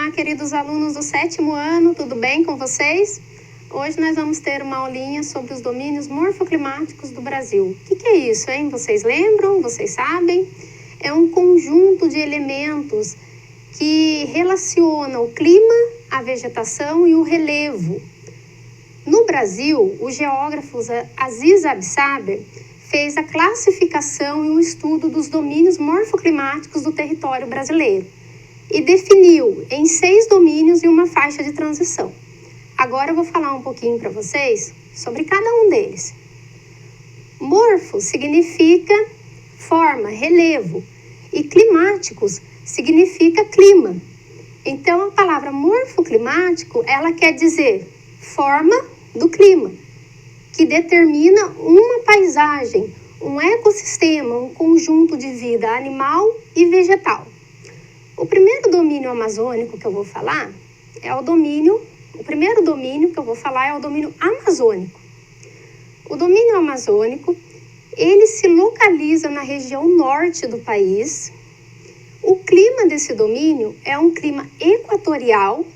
Olá, queridos alunos do 7º ano, tudo bem com vocês? Hoje nós vamos ter uma aulinha sobre os domínios morfoclimáticos do Brasil. O que é isso, hein? Vocês lembram? Vocês sabem? É um conjunto de elementos que relaciona o clima, a vegetação e o relevo. No Brasil, o geógrafo Aziz Absaber fez a classificação e o estudo dos domínios morfoclimáticos do território brasileiro e definiu em 6 domínios e uma faixa de transição. Agora eu vou falar um pouquinho para vocês sobre cada um deles. Morfo significa forma, relevo, e climáticos significa clima. Então, a palavra morfoclimático, ela quer dizer forma do clima, que determina uma paisagem, um ecossistema, um conjunto de vida animal e vegetal. O primeiro domínio amazônico que eu vou falar é o domínio amazônico. O domínio amazônico, ele se localiza na região norte do país. O clima desse domínio é um clima equatorial.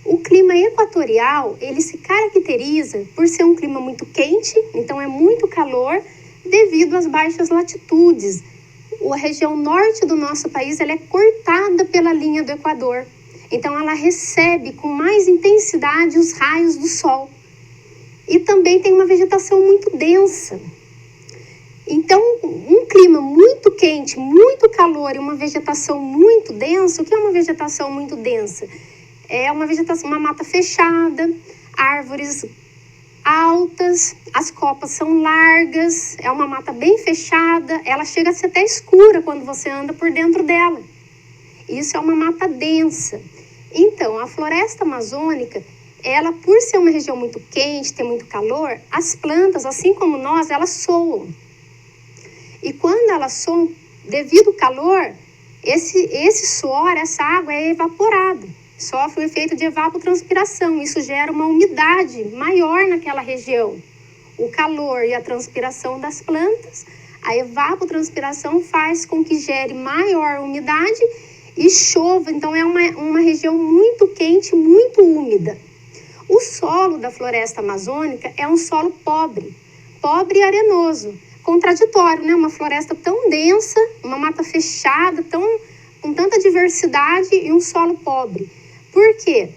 O clima equatorial, ele se caracteriza por ser um clima muito quente, então é muito calor, devido às baixas latitudes. A região norte do nosso país, ela é cortada pela linha do Equador. Então, ela recebe com mais intensidade os raios do sol. E também tem uma vegetação muito densa. Então, um clima muito quente, muito calor e uma vegetação muito densa. O que é uma vegetação muito densa? É uma vegetação, uma mata fechada, árvores altas, as copas são largas, é uma mata bem fechada, ela chega a ser até escura quando você anda por dentro dela. Isso é uma mata densa. Então, a floresta amazônica, ela, por ser uma região muito quente, ter muito calor, as plantas, assim como nós, elas soam. E quando elas soam, devido ao calor, esse suor, essa água é evaporada. Sofre o efeito de evapotranspiração. Isso gera uma umidade maior naquela região. O calor e a transpiração das plantas, a evapotranspiração faz com que gere maior umidade e chova. Então, é uma região muito quente, muito úmida. O solo da floresta amazônica é um solo pobre e arenoso. Contraditório, né? Uma floresta tão densa, uma mata fechada, com tanta diversidade e um solo pobre. Por quê?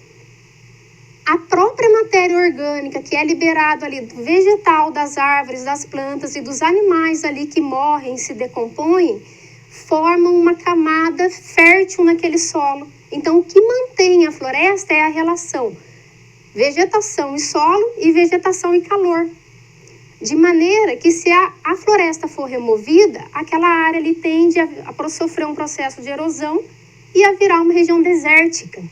A própria matéria orgânica que é liberada ali do vegetal, das árvores, das plantas e dos animais ali que morrem, se decompõem, formam uma camada fértil naquele solo. Então, o que mantém a floresta é a relação vegetação e solo e vegetação e calor. De maneira que se a floresta for removida, aquela área ali tende a sofrer um processo de erosão e a virar uma região desértica.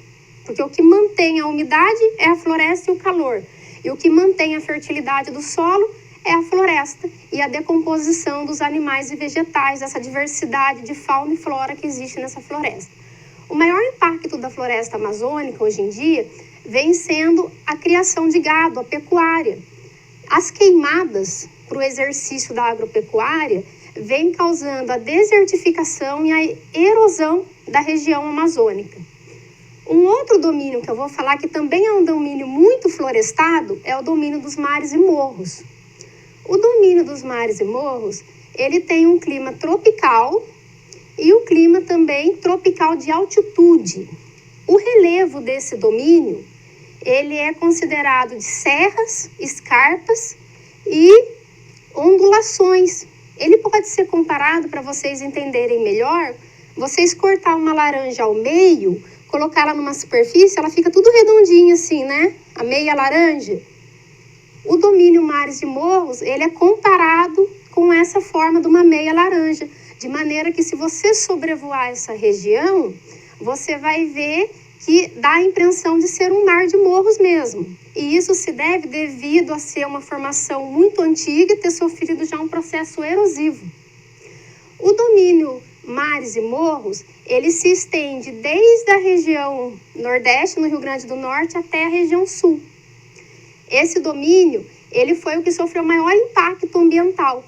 Porque o que mantém a umidade é a floresta e o calor. E o que mantém a fertilidade do solo é a floresta e a decomposição dos animais e vegetais, essa diversidade de fauna e flora que existe nessa floresta. O maior impacto da floresta amazônica hoje em dia vem sendo a criação de gado, a pecuária. As queimadas para o exercício da agropecuária vêm causando a desertificação e a erosão da região amazônica. Um outro domínio que eu vou falar, que também é um domínio muito florestado, é o domínio dos mares e morros. O domínio dos mares e morros, ele tem um clima tropical e o clima também tropical de altitude. O relevo desse domínio, ele é considerado de serras, escarpas e ondulações. Ele pode ser comparado, para vocês entenderem melhor, vocês cortar uma laranja ao meio, colocar ela numa superfície, ela fica tudo redondinha assim, né? A meia laranja. O domínio mares e morros, ele é comparado com essa forma de uma meia laranja. De maneira que se você sobrevoar essa região, você vai ver que dá a impressão de ser um mar de morros mesmo. E isso se deve devido a ser uma formação muito antiga e ter sofrido já um processo erosivo. O domínio mares e morros, ele se estende desde a região nordeste, no Rio Grande do Norte, até a região sul. Esse domínio, ele foi o que sofreu maior impacto ambiental,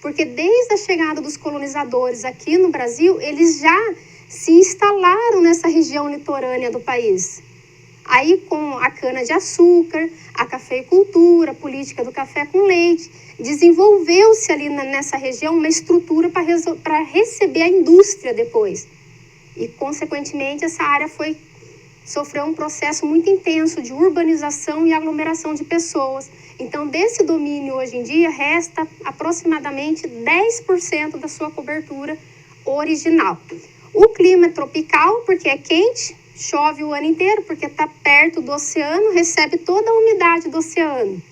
porque desde a chegada dos colonizadores aqui no Brasil, eles já se instalaram nessa região litorânea do país. Aí, com a cana-de-açúcar, a cafeicultura, a política do café com leite, desenvolveu-se ali nessa região uma estrutura para receber a indústria depois. E, consequentemente, essa área sofreu um processo muito intenso de urbanização e aglomeração de pessoas. Então, desse domínio, hoje em dia, resta aproximadamente 10% da sua cobertura original. O clima é tropical, porque é quente, chove o ano inteiro, porque está perto do oceano, recebe toda a umidade do oceano.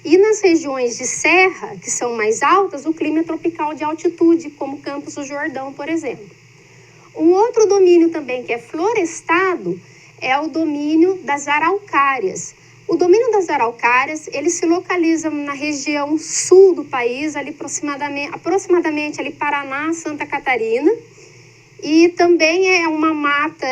E nas regiões de serra, que são mais altas, o clima é tropical de altitude, como Campos do Jordão, por exemplo. Um outro domínio também que é florestado é o domínio das araucárias. O domínio das araucárias, ele se localiza na região sul do país, ali aproximadamente ali Paraná, Santa Catarina, e também é uma mata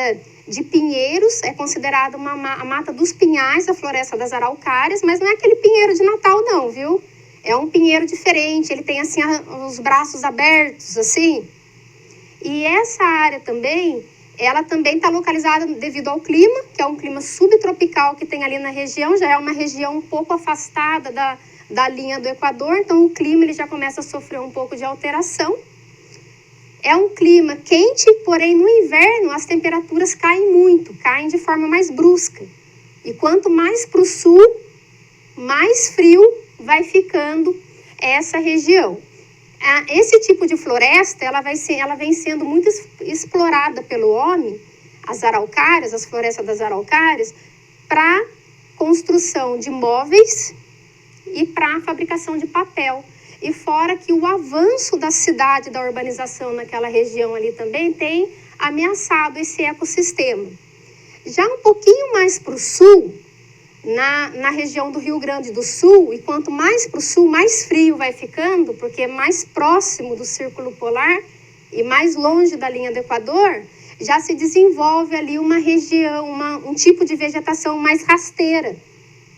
de pinheiros, é considerada a mata dos pinhais, a floresta das araucárias, mas não é aquele pinheiro de Natal não, viu? É um pinheiro diferente, ele tem assim os braços abertos, assim. E essa área também, ela também está localizada devido ao clima, que é um clima subtropical que tem ali na região, já é uma região um pouco afastada da linha do Equador, então o clima ele já começa a sofrer um pouco de alteração. É um clima quente, porém no inverno as temperaturas caem muito, caem de forma mais brusca. E quanto mais para o sul, mais frio vai ficando essa região. Esse tipo de floresta, ela vem sendo muito explorada pelo homem, as araucárias, as florestas das araucárias, para construção de móveis e para fabricação de papel. E fora que o avanço da cidade, da urbanização naquela região ali também tem ameaçado esse ecossistema. Já um pouquinho mais para o sul, na região do Rio Grande do Sul, e quanto mais para o sul, mais frio vai ficando, porque é mais próximo do Círculo Polar e mais longe da linha do Equador, já se desenvolve ali uma região, um tipo de vegetação mais rasteira,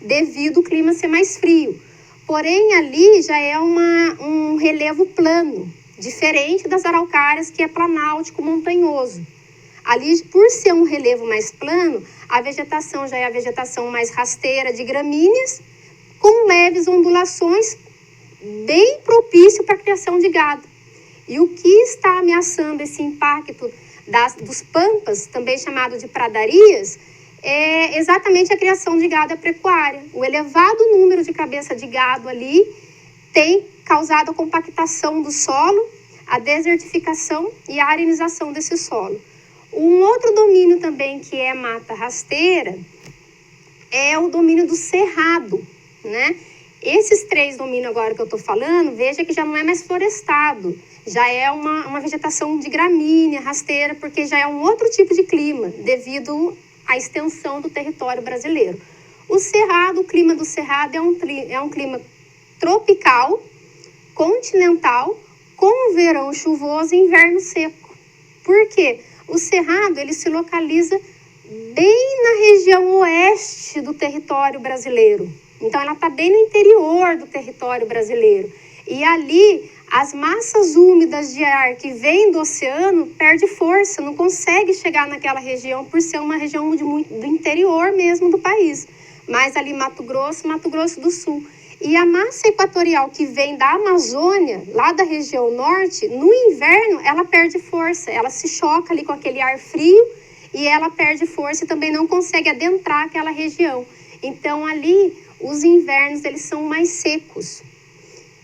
devido ao clima ser mais frio. Porém, ali já é um relevo plano, diferente das araucárias, que é planáutico, montanhoso. Ali, por ser um relevo mais plano, a vegetação já é a vegetação mais rasteira de gramíneas, com leves ondulações, bem propício para a criação de gado. E o que está ameaçando esse impacto dos pampas, também chamado de pradarias, é exatamente a criação de gado pecuária. O elevado número de cabeça de gado ali tem causado a compactação do solo, a desertificação e a arenização desse solo. Um outro domínio também que é mata rasteira é o domínio do cerrado, né? Esses 3 domínios agora que eu estou falando, veja que já não é mais florestado, já é uma vegetação de gramínea, rasteira, porque já é um outro tipo de clima, devido à extensão do território brasileiro. O cerrado, o clima do cerrado é um clima tropical, continental, com verão chuvoso e inverno seco. Por quê? O cerrado ele se localiza bem na região oeste do território brasileiro. Então, ela está bem no interior do território brasileiro. E ali, as massas úmidas de ar que vêm do oceano perdem força, não consegue chegar naquela região por ser uma região do interior mesmo do país. Mas ali Mato Grosso do Sul. E a massa equatorial que vem da Amazônia, lá da região norte, no inverno ela perde força, ela se choca ali com aquele ar frio e ela perde força e também não consegue adentrar aquela região. Então ali os invernos eles são mais secos.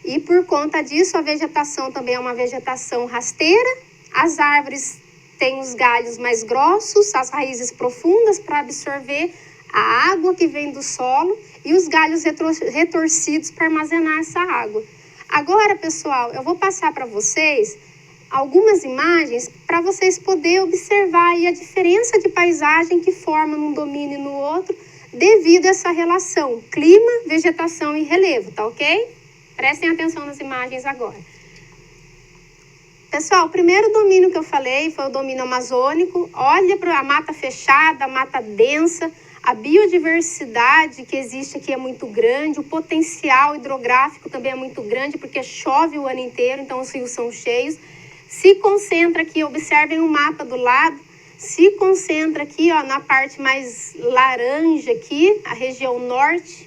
E por conta disso a vegetação também é uma vegetação rasteira, as árvores têm os galhos mais grossos, as raízes profundas para absorver a água que vem do solo e os galhos retorcidos para armazenar essa água. Agora, pessoal, eu vou passar para vocês algumas imagens para vocês poderem observar aí a diferença de paisagem que forma num domínio e no outro devido a essa relação clima, vegetação e relevo, tá ok? Prestem atenção nas imagens agora. Pessoal, o primeiro domínio que eu falei foi o domínio amazônico. Olha para a mata fechada, a mata densa, a biodiversidade que existe aqui é muito grande, o potencial hidrográfico também é muito grande, porque chove o ano inteiro, então os rios são cheios. Se concentra aqui, observem o mapa do lado, se concentra aqui, ó, na parte mais laranja aqui, a região norte,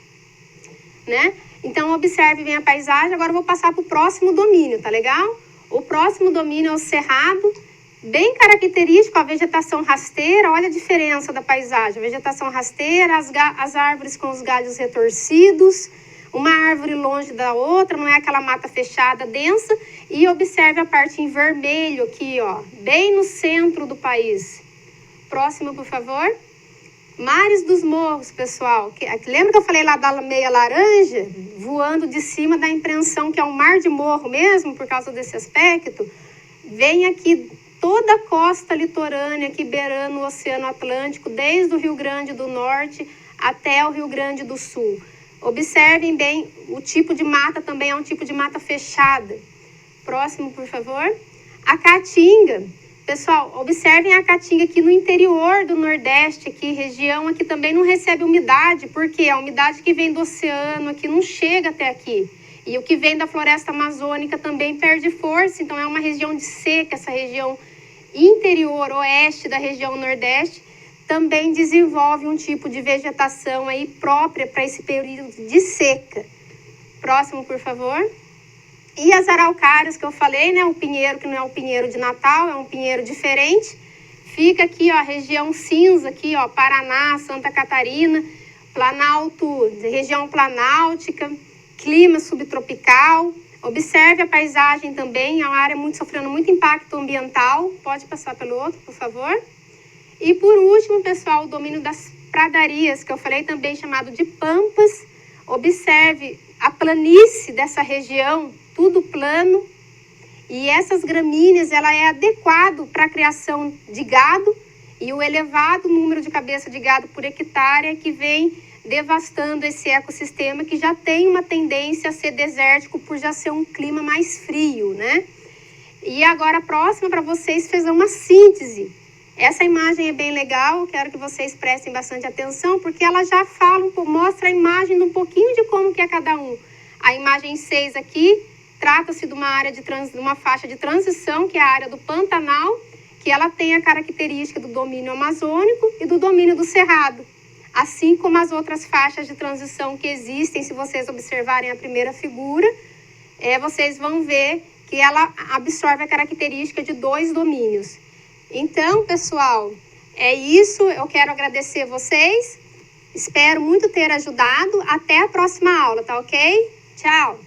né? Então, observe bem a paisagem. Agora eu vou passar para o próximo domínio, tá legal? O próximo domínio é o cerrado, bem característico, a vegetação rasteira. Olha a diferença da paisagem. Vegetação rasteira, as árvores com os galhos retorcidos, uma árvore longe da outra, não é aquela mata fechada, densa. E observe a parte em vermelho aqui, ó, bem no centro do país. Próximo, por favor. Mares dos Morros, pessoal. Lembra que eu falei lá da meia laranja? Voando de cima, dá a impressão que é um mar de morro mesmo, por causa desse aspecto. Vem aqui toda a costa litorânea, aqui beirando o Oceano Atlântico, desde o Rio Grande do Norte até o Rio Grande do Sul. Observem bem, o tipo de mata também é um tipo de mata fechada. Próximo, por favor. A Caatinga. Pessoal, observem a Caatinga aqui no interior do Nordeste, aqui, região aqui também não recebe umidade, porque a umidade que vem do oceano aqui não chega até aqui. E o que vem da floresta amazônica também perde força, então é uma região de seca, essa região interior, oeste da região Nordeste, também desenvolve um tipo de vegetação aí própria para esse período de seca. Próximo, por favor. E as araucárias que eu falei, né? O pinheiro que não é o pinheiro de Natal, é um pinheiro diferente. Fica aqui, ó, a região cinza aqui, ó, Paraná, Santa Catarina, Planalto, região planáltica, clima subtropical. Observe a paisagem também, é uma área sofrendo muito impacto ambiental. Pode passar pelo outro, por favor. E por último, pessoal, o domínio das pradarias, que eu falei também chamado de pampas. Observe a planície dessa região, tudo plano, e essas gramíneas, ela é adequado para a criação de gado, e o elevado número de cabeça de gado por hectare é que vem devastando esse ecossistema, que já tem uma tendência a ser desértico por já ser um clima mais frio, né? E agora a próxima para vocês fazer uma síntese. Essa imagem é bem legal, quero que vocês prestem bastante atenção, porque ela já fala, mostra a imagem de um pouquinho de como que é cada um. A imagem 6 aqui, trata-se de uma área de uma faixa de transição, que é a área do Pantanal, que ela tem a característica do domínio amazônico e do domínio do cerrado. Assim como as outras faixas de transição que existem, se vocês observarem a primeira figura, vocês vão ver que ela absorve a característica de 2 domínios. Então, pessoal, é isso. Eu quero agradecer vocês. Espero muito ter ajudado. Até a próxima aula, tá ok? Tchau!